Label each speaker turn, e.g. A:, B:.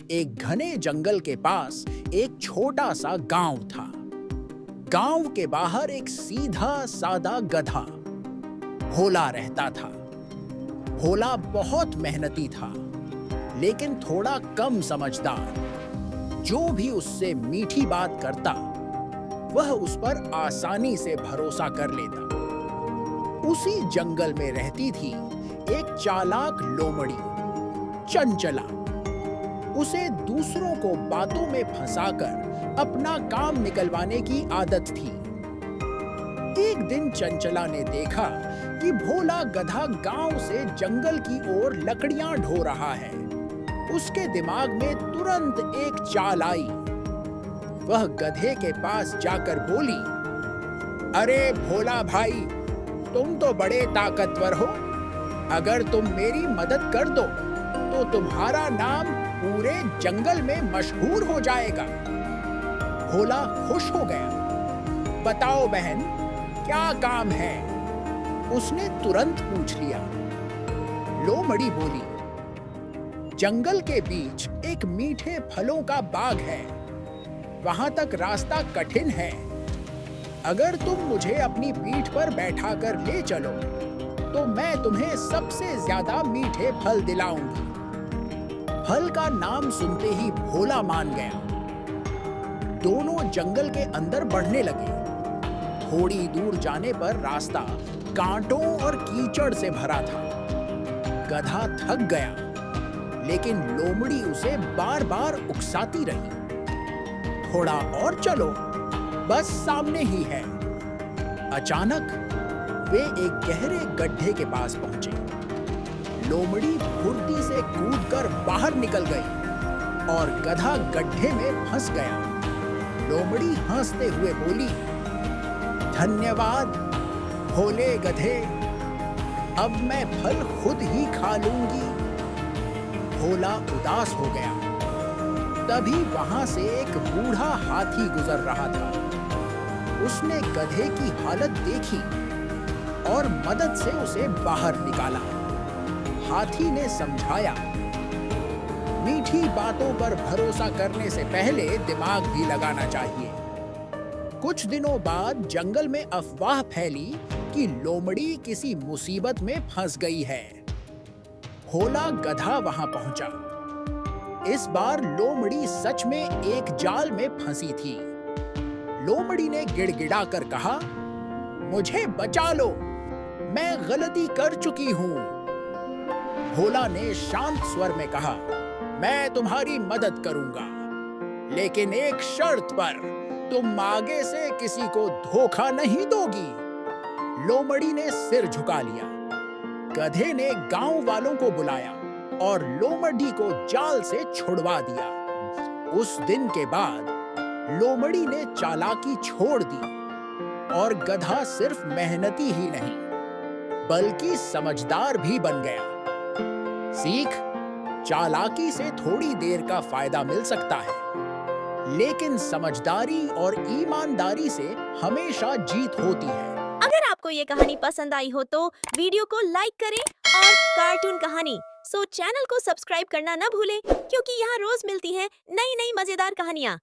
A: एक घने जंगल के पास एक छोटा सा गांव था। गांव के बाहर एक सीधा सादा गधा भोला रहता था। भोला बहुत मेहनती था, लेकिन थोड़ा कम समझदार। जो भी उससे मीठी बात करता, वह उस पर आसानी से भरोसा कर लेता। उसी जंगल में रहती थी एक चालाक लोमड़ी, चंचला। उसे दूसरों को बातों में फंसाकर अपना काम निकलवाने की आदत थी। एक दिन चंचला ने देखा कि भोला गधा गांव से जंगल की ओर लकड़ियां ढो रहा है। उसके दिमाग में तुरंत एक चाल आई। वह गधे के पास जाकर बोली, अरे भोला भाई, तुम तो बड़े ताकतवर हो। अगर तुम मेरी मदद कर दो तो तुम्हारा नाम पूरे जंगल में मशहूर हो जाएगा। भोला खुश हो गया। बताओ बहन, क्या काम है? उसने तुरंत पूछ लिया। लोमड़ी बोली, जंगल के बीच एक मीठे फलों का बाग है। वहां तक रास्ता कठिन है। अगर तुम मुझे अपनी पीठ पर बैठाकर ले चलो तो मैं तुम्हें सबसे ज्यादा मीठे फल दिलाऊंगी। फल का नाम सुनते ही भोला मान गया। दोनों जंगल के अंदर बढ़ने लगे। थोड़ी दूर जाने पर रास्ता कांटों और कीचड़ से भरा था। गधा थक गया, लेकिन लोमड़ी उसे बार बार उकसाती रही। थोड़ा और चलो, बस सामने ही है। अचानक वे एक गहरे गड्ढे के पास पहुंचे। लोमड़ी फुर्ती से कूदकर बाहर निकल गई और गधा गड्ढे में फंस गया। लोमड़ी हंसते हुए बोली, धन्यवाद भोले गधे, अब मैं फल खुद ही खा लूंगी। भोला उदास हो गया। तभी वहां से एक बूढ़ा हाथी गुजर रहा था। उसने गधे की हालत देखी और मदद से उसे बाहर निकाला। हाथी ने समझाया, मीठी बातों पर भरोसा करने से पहले दिमाग भी लगाना चाहिए। कुछ दिनों बाद जंगल में अफवाह फैली कि लोमड़ी किसी मुसीबत में फंस गई है। भोला गधा वहां पहुंचा। इस बार लोमड़ी सच में एक जाल में फंसी थी। लोमड़ी ने गिड़गिड़ाकर कहा, मुझे बचा लो, मैं गलती कर चुकी हूं। भोला ने शांत स्वर में कहा, मैं तुम्हारी मदद करूंगा, लेकिन एक शर्त पर, तुम आगे से किसी को धोखा नहीं दोगी। लोमड़ी ने सिर झुका लिया। गधे ने गांव वालों को बुलाया और लोमड़ी को जाल से छुड़वा दिया। उस दिन के बाद लोमड़ी ने चालाकी छोड़ दी और गधा सिर्फ मेहनती ही नहीं, बल्कि समझदार भी बन गया। सीख, चालाकी से थोड़ी देर का फायदा मिल सकता है, लेकिन समझदारी और ईमानदारी से हमेशा जीत होती है।
B: अगर आपको ये कहानी पसंद आई हो तो वीडियो को लाइक करें और कार्टून कहानी चैनल को सब्सक्राइब करना न भूलें, क्योंकि यहाँ रोज मिलती हैं नई नई मजेदार कहानियाँ।